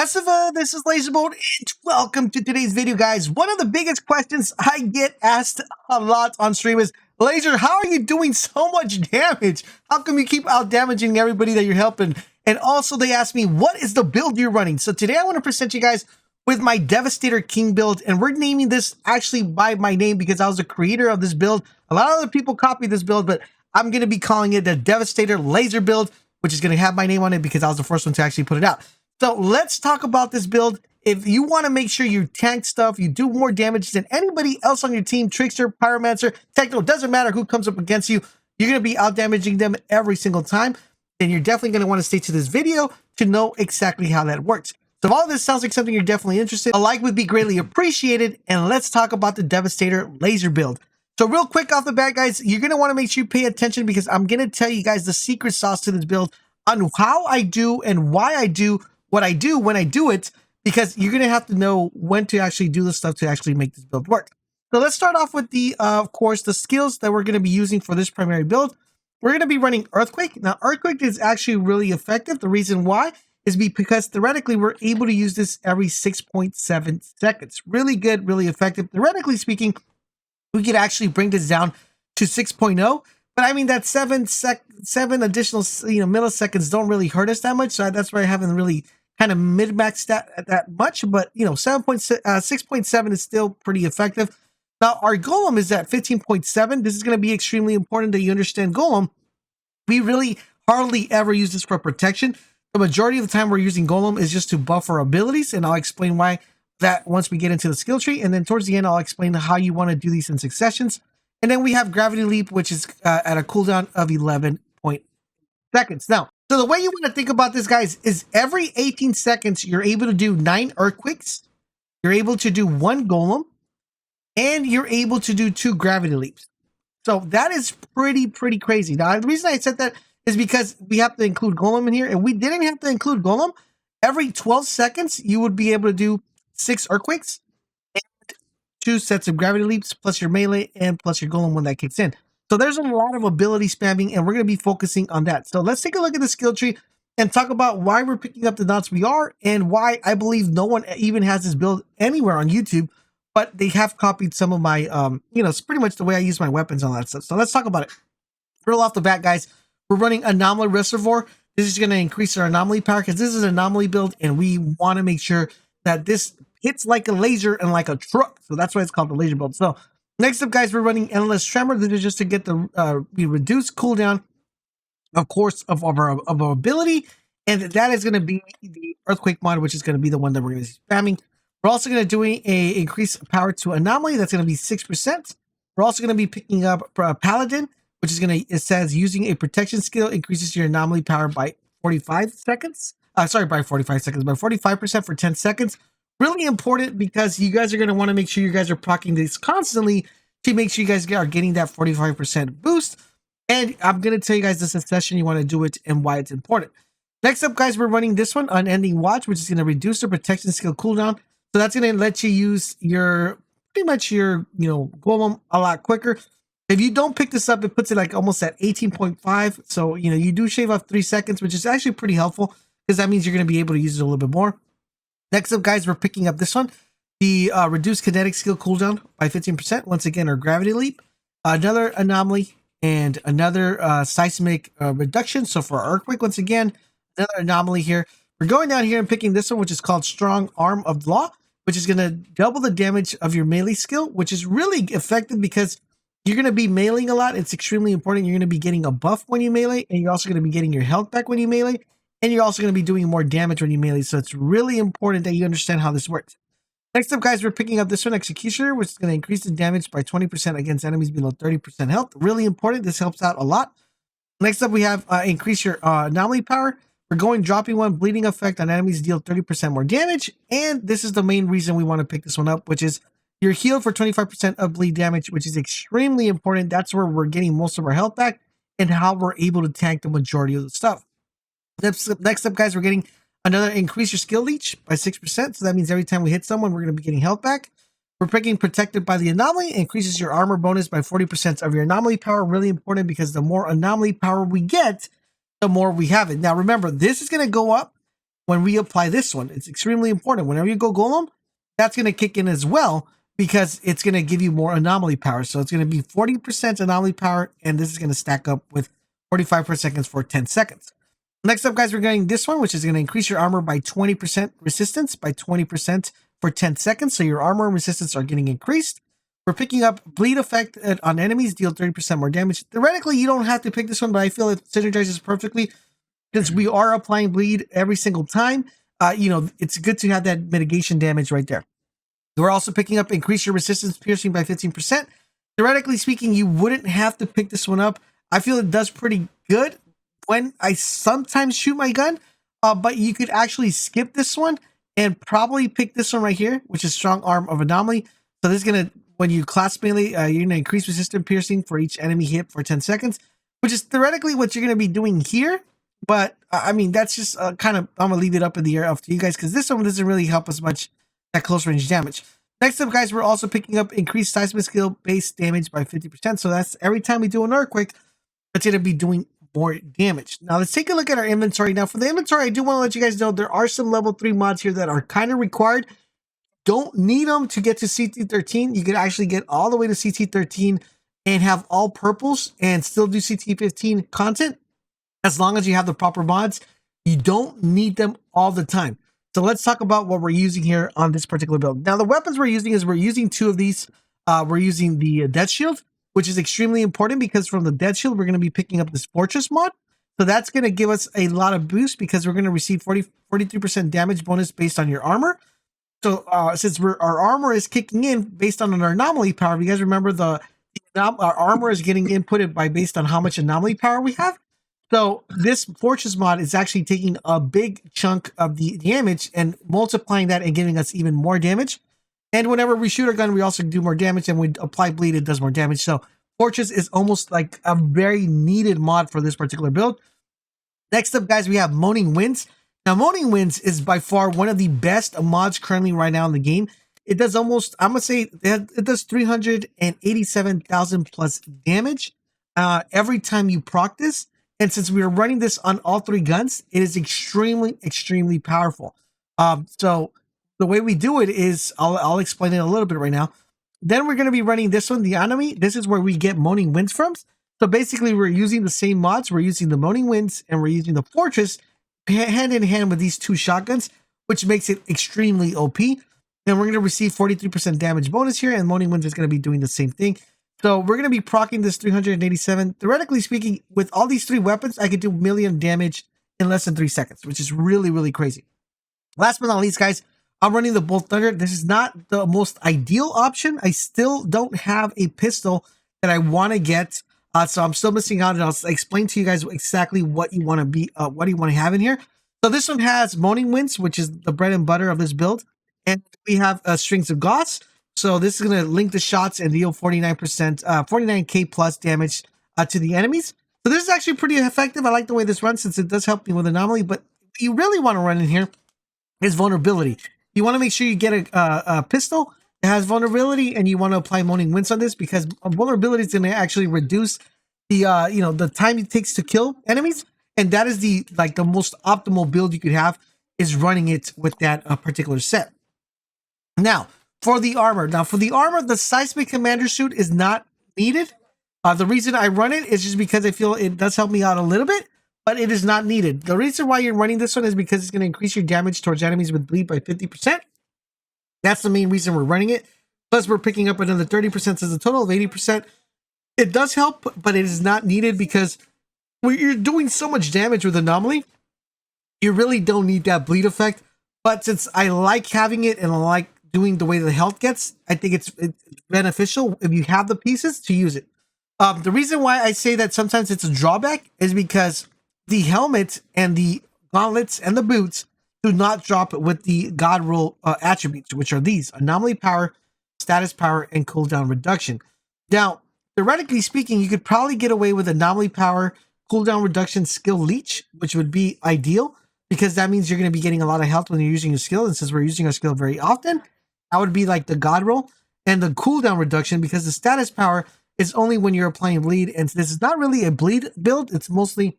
Esiva, this is LaserBolt, and welcome to today's video, guys. One of the biggest questions I get asked a lot on stream is, Laser, how are you doing so much damage? How come you keep out-damaging everybody that you're helping? And also, they ask me, what is the build you're running? So today, I want to present you guys with my Devastator King build, and we're naming this actually by my name because I was the creator of this build. A lot of other people copied this build, but I'm going to be calling it the Devastator Laser build, which is going to have my name on it because I was the first one to actually put it out. So let's talk about this build. If you want to make sure you tank stuff, you do more damage than anybody else on your team, Trickster, Pyromancer, Techno, doesn't matter who comes up against you, you're going to be out damaging them every single time. Then you're definitely going to want to stay to this video to know exactly how that works. So if all of this sounds like something you're definitely interested in, a like would be greatly appreciated. And let's talk about the Devastator Laser build. So real quick off the bat, guys, you're going to want to make sure you pay attention because I'm going to tell you guys the secret sauce to this build on how I do and why I do what I do when I do it, because you're going to have to know when to actually do the stuff to actually make this build work. So let's start off with the, of course, the skills that we're going to be using for this primary build. We're going to be running Earthquake. Now, Earthquake is actually really effective. The reason why is because theoretically, we're able to use this every 6.7 seconds. Really good, really effective. Theoretically speaking, we could actually bring this down to 6.0. But I mean, that seven additional milliseconds don't really hurt us that much. So that's why I haven't really kind of mid-maxed that much, but 6.7 is still pretty effective. Now our Golem is at 15.7. This is going to be extremely important that you understand Golem. We really hardly ever use this for protection. The majority of the time we're using Golem is just to buff our abilities, and I'll explain why that once we get into the skill tree, and then towards the end I'll explain how you want to do these in successions. And then we have Gravity Leap, which is at a cooldown of 11 seconds. Now, so the way you want to think about this, guys, is every 18 seconds, you're able to do 9 Earthquakes, you're able to do 1 Golem, and you're able to do 2 Gravity Leaps. So that is pretty crazy. Now, the reason I said that is because we have to include Golem in here. If we didn't have to include Golem, every 12 seconds, you would be able to do 6 Earthquakes, 2 sets of Gravity Leaps, plus your melee, and plus your Golem when that kicks in. So there's a lot of ability spamming, and we're going to be focusing on that. So let's take a look at the skill tree and talk about why we're picking up the knots we are, and why I believe no one even has this build anywhere on YouTube, but they have copied some of my, it's pretty much the way I use my weapons and all that stuff. So let's talk about it. Real off the bat, guys, we're running Anomaly Reservoir. This is going to increase our anomaly power because this is an anomaly build, and we want to make sure that this hits like a laser and like a truck. So that's why it's called the laser build. So next up, guys, we're running Endless Tremor. This is just to get the reduced cooldown, of course, of our ability. And that is going to be the Earthquake mod, which is going to be the one that we're going to be spamming. We're also going to do a increased power to Anomaly. That's going to be 6%. We're also going to be picking up Paladin, which is going to, it says using a protection skill increases your anomaly power by 45 seconds. By 45 seconds, by 45% for 10 seconds. Really important because you guys are going to want to make sure you guys are proccing this constantly to make sure you guys are getting that 45% boost. And I'm going to tell you guys the succession you want to do it and why it's important. Next up, guys, we're running this one on Ending Watch, which is going to reduce the protection skill cooldown. So that's going to let you use your, pretty much your, Golem a lot quicker. If you don't pick this up, it puts it like almost at 18.5. So, you do shave off 3 seconds, which is actually pretty helpful because that means you're going to be able to use it a little bit more. Next up, guys, we're picking up this one, the reduced kinetic skill cooldown by 15%. Once again, our Gravity Leap, another anomaly, and another seismic reduction. So for our Earthquake, once again, another anomaly here. We're going down here and picking this one, which is called Strong Arm of Law, which is going to double the damage of your melee skill, which is really effective because you're going to be meleeing a lot. It's extremely important. You're going to be getting a buff when you melee, and you're also going to be getting your health back when you melee. And you're also going to be doing more damage when you melee. So it's really important that you understand how this works. Next up, guys, we're picking up this one, Executioner, which is going to increase the damage by 20% against enemies below 30% health. Really important. This helps out a lot. Next up, we have increase your anomaly power. We're going dropping one, bleeding effect on enemies deal 30% more damage. And this is the main reason we want to pick this one up, which is you're healed for 25% of bleed damage, which is extremely important. That's where we're getting most of our health back and how we're able to tank the majority of the stuff. Next up, guys, we're getting another increase your skill leech by 6%. So that means every time we hit someone, we're going to be getting health back. We're picking Protected by the Anomaly. Increases your armor bonus by 40% of your anomaly power. Really important because the more anomaly power we get, the more we have it. Now, remember, this is going to go up when we apply this one. It's extremely important. Whenever you go golem, that's going to kick in as well, because it's going to give you more anomaly power. So it's going to be 40% anomaly power, and this is going to stack up with 45 per second for 10 seconds. Next up, guys, we're getting this one, which is going to increase your armor by 20% resistance by 20% for 10 seconds. So your armor and resistance are getting increased. We're picking up bleed effect on enemies, deal 30% more damage. Theoretically, you don't have to pick this one, but I feel it synergizes perfectly since we are applying bleed every single time. It's good to have that mitigation damage right there. We're also picking up increase your resistance piercing by 15%. Theoretically speaking, you wouldn't have to pick this one up. I feel it does pretty good when I sometimes shoot my gun, but you could actually skip this one and probably pick this one right here, which is strong arm of anomaly. So this is going to, when you class melee, you're going to increase resistance piercing for each enemy hit for 10 seconds, which is theoretically what you're going to be doing here. But I mean, that's just kind of, I'm going to leave it up in the air up to you guys, because this one doesn't really help us much at close range damage. Next up, guys, we're also picking up increased seismic skill base damage by 50%. So that's every time we do an earthquake, it's going to be doing more damage. Now let's take a look at our inventory. Now for the inventory, I do want to let you guys know there are some level 3 mods here that are kind of required. Don't need them to get to CT13. You could actually get all the way to CT13 and have all purples and still do CT15 content as long as you have the proper mods. You don't need them all the time. So let's talk about what we're using here on this particular build. Now the weapons we're using 2 of these. We're using the Death Shield, which is extremely important because from the Death Shield, we're going to be picking up this Fortress mod. So that's going to give us a lot of boost because we're going to receive 43% damage bonus based on your armor. So since our armor is kicking in based on an anomaly power, if you guys remember our armor is getting inputted based on how much anomaly power we have. So this Fortress mod is actually taking a big chunk of the damage and multiplying that and giving us even more damage. And whenever we shoot our gun, we also do more damage, and when we apply bleed, it does more damage. So Fortress is almost like a very needed mod for this particular build. Next up, guys, we have Moaning Winds. Now, Moaning Winds is by far one of the best mods currently right now in the game. It does almost, I'm going to say, it does 387,000 plus damage every time you proc this. And since we are running this on all 3 guns, it is extremely, extremely powerful. So the way we do it is, I'll explain it a little bit right now. Then we're going to be running this one, the Enemy. This is where we get Moaning Winds from. So basically, we're using the same mods. We're using the Moaning Winds and we're using the Fortress hand in hand with these 2 shotguns, which makes it extremely OP. And we're going to receive 43% damage bonus here, and Moaning Winds is going to be doing the same thing. So we're going to be proccing this 387. Theoretically speaking, with all these 3 weapons, I could do million damage in less than 3 seconds, which is really, really crazy. Last but not least, guys, I'm running the Bolt Thunder. This is not the most ideal option. I still don't have a pistol that I want to get. So I'm still missing out, and I'll explain to you guys exactly what you want to be, what you want to have in here. So this one has Moaning Winds, which is the bread and butter of this build. And we have Strings of Goths. So this is going to link the shots and deal 49%, 49k plus damage to the enemies. So this is actually pretty effective. I like the way this runs since it does help me with anomaly. But what you really want to run in here is vulnerability. You want to make sure you get a pistol that has vulnerability, and you want to apply Moaning Winds on this because vulnerability is going to actually reduce the the time it takes to kill enemies. And that is the most optimal build you could have, is running it with that particular set. Now, for the armor. The Seismic Commander suit is not needed. The reason I run it is just because I feel it does help me out a little bit, but it is not needed. The reason why you're running this one is because it's going to increase your damage towards enemies with bleed by 50%. That's the main reason we're running it. Plus, we're picking up another 30%, so it's a total of 80%. It does help, but it is not needed because when you're doing so much damage with Anomaly, you really don't need that bleed effect. But since I like having it and I like doing the way the health gets, I think it's beneficial if you have the pieces to use it. The reason why I say that sometimes it's a drawback is because the helmet and the gauntlets and the boots do not drop with the God Roll attributes, which are these: Anomaly Power, Status Power, and Cooldown Reduction. Now, theoretically speaking, you could probably get away with Anomaly Power, Cooldown Reduction, Skill Leech, which would be ideal because that means you're going to be getting a lot of health when you're using your skill. And since we're using our skill very often, that would be like the God Roll. And the Cooldown Reduction, because the Status Power is only when you're applying bleed, and this is not really a bleed build, it's mostly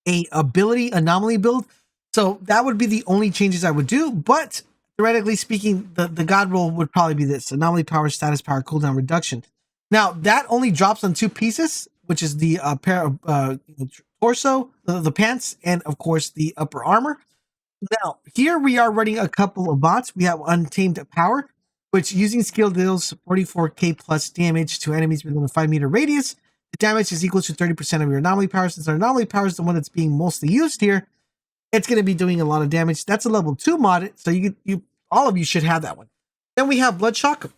a ability anomaly build. So that would be the only changes I would do. But theoretically speaking, the god roll would probably be this: anomaly power, status power, cooldown reduction. Now that only drops on 2 pieces, which is the pair of torso, the pants, and of course the upper armor. Now here we are running a couple of bots. We have Untamed Power, which using skill deals 44k plus damage to enemies within a 5-meter radius. The damage is equal to 30% of your anomaly power. Since our anomaly power is the one that's being mostly used here, it's going to be doing a lot of damage. That's a level 2 mod, so all of you should have that one. Then we have Blood Shock.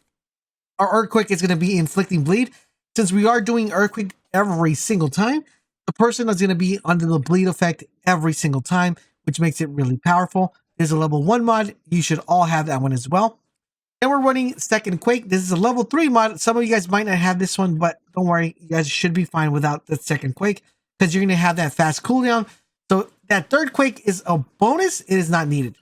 Our Earthquake is going to be inflicting bleed. Since we are doing Earthquake every single time, the person is going to be under the bleed effect every single time, which makes it really powerful. There's a level 1 mod. You should all have that one as well. Then we're running Second Quake. This is a level 3 mod. Some of you guys might not have this one, but don't worry. You guys should be fine without the Second Quake because you're going to have that fast cooldown. So that third Quake is a bonus. It is not needed.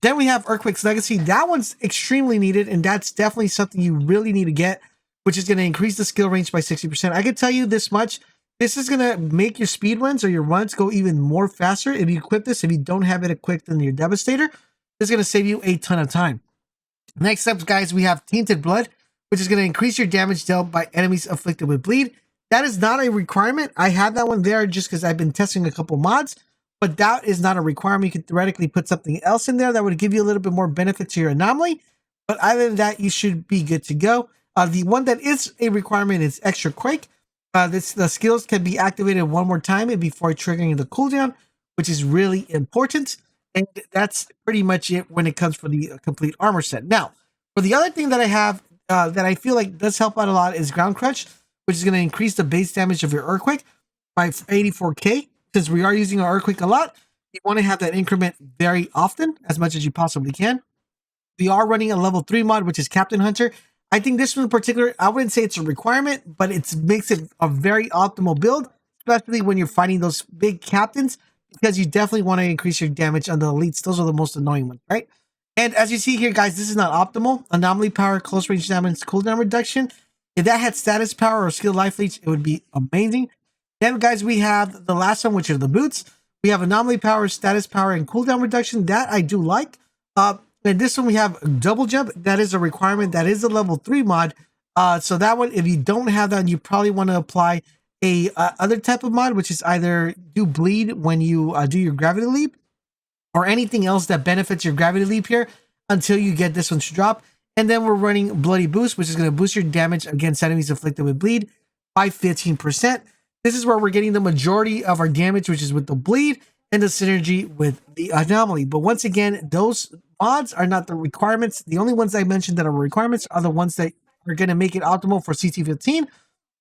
Then we have Earthquake's Legacy. That one's extremely needed, and that's definitely something you really need to get, which is going to increase the skill range by 60%. I can tell you this much. This is going to make your speed runs or your runs go even more faster if you equip this. If you don't have it equipped in your Devastator, this is going to save you a ton of time. Next up, guys, we have Tainted Blood, which is going to increase your damage dealt by enemies afflicted with bleed. That is not a requirement. I have that one there just because I've been testing a couple mods, but that is not a requirement. You could theoretically put something else in there that would give you a little bit more benefit to your anomaly, but other than that, you should be good to go. The one that is a requirement is Extra Quake. The skills can be activated one more time before triggering the cooldown, which is really important. And that's pretty much it when it comes for the complete armor set. Now, for the other thing that I have that I feel like does help out a lot is Ground Crunch, which is going to increase the base damage of your Earthquake by 84k. Since we are using our Earthquake a lot, you want to have that increment very often, as much as you possibly can. We are running a level 3 mod, which is Captain Hunter. I think this one in particular, I wouldn't say it's a requirement, but it makes it a very optimal build, especially when you're fighting those big captains, because you definitely want to increase your damage on the elites. Those are the most annoying ones, right? And as you see here, guys, this is not optimal. Anomaly power, close range damage, cooldown reduction. If that had status power or skill life leech, it would be amazing. Then, guys, we have the last one, which are the boots. We have anomaly power, status power, and cooldown reduction. That I do like. And this one we have double jump. That is a requirement. That is a level 3 mod. So that one, if you don't have that, you probably want to apply a other type of mod, which is either do bleed when you do your gravity leap, or anything else that benefits your gravity leap here until you get this one to drop. And then we're running Bloody Boost, which is going to boost your damage against enemies afflicted with bleed by 15%. This is where we're getting the majority of our damage, which is with the bleed and the synergy with the anomaly. But once again, those mods are not the requirements. The only ones I mentioned that are requirements are the ones that are going to make it optimal for CT15.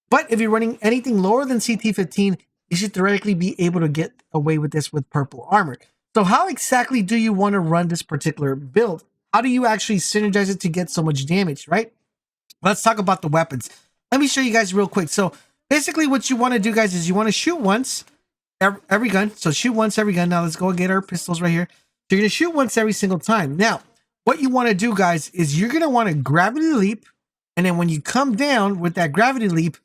But if you're running anything lower than CT15, you should theoretically be able to get away with this with purple armor. So how exactly do you want to run this particular build? How do you actually synergize it to get so much damage, right? Let's talk about the weapons. Let me show you guys real quick. So basically what you want to do, guys, is you want to shoot once every gun. So shoot once every gun. Now let's go and get our pistols right here. You're going to shoot once every single time. Now, what you want to do, guys, is you're going to want to gravity leap. And then when you come down with that gravity leap,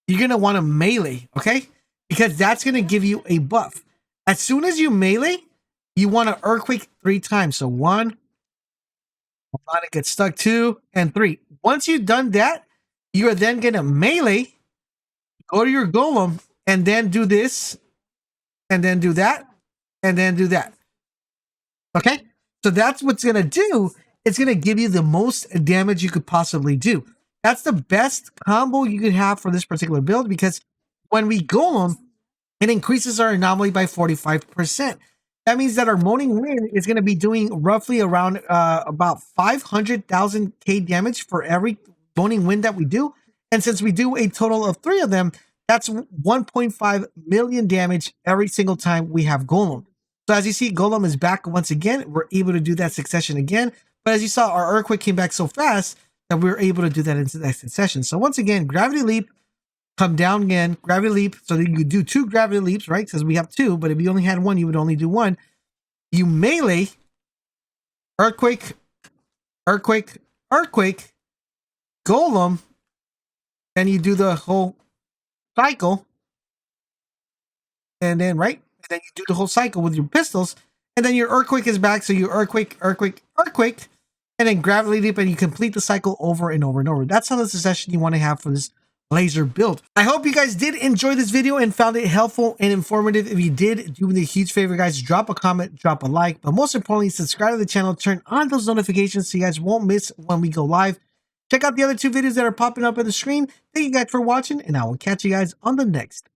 you're going to want to melee, okay? Because that's going to give you a buff. As soon as you melee, you want to Earthquake 3 times. So 1, hold on, it gets stuck, 2, and 3. Once you've done that, you are then going to melee, go to your golem, and then do this, and then do that, and then do that. Okay? So that's what's going to do. It's going to give you the most damage you could possibly do. That's the best combo you could have for this particular build, because when we golem, it increases our anomaly by 45%. That means that our Moaning Wind is going to be doing roughly around about 500,000 K damage for every Moaning Wind that we do. And since we do a total of 3 of them, that's 1.5 million damage every single time we have Golem. So as you see, Golem is back once again. We're able to do that succession again. But as you saw, our Earthquake came back so fast that we were able to do that into that succession. So once again, Gravity Leap, come down again, Gravity Leap. So you do 2 Gravity Leaps, right? Because we have 2, but if you only had 1, you would only do 1. You melee, Earthquake, Earthquake, Earthquake, Golem, then you do the whole cycle, and then, right? And then you do the whole cycle with your pistols, And then your Earthquake is back, so you Earthquake, and then Gravity Leap, and you complete the cycle over and over and over. That's how the succession you want to have for this laser build. I hope you guys did enjoy this video and found it helpful and informative. If you did, do me a huge favor, guys, drop a comment, drop a like, but most importantly, subscribe to the channel, turn on those notifications so you guys won't miss when we go live. Check out the other 2 videos that are popping up on the screen. Thank you guys for watching, and I will catch you guys on the next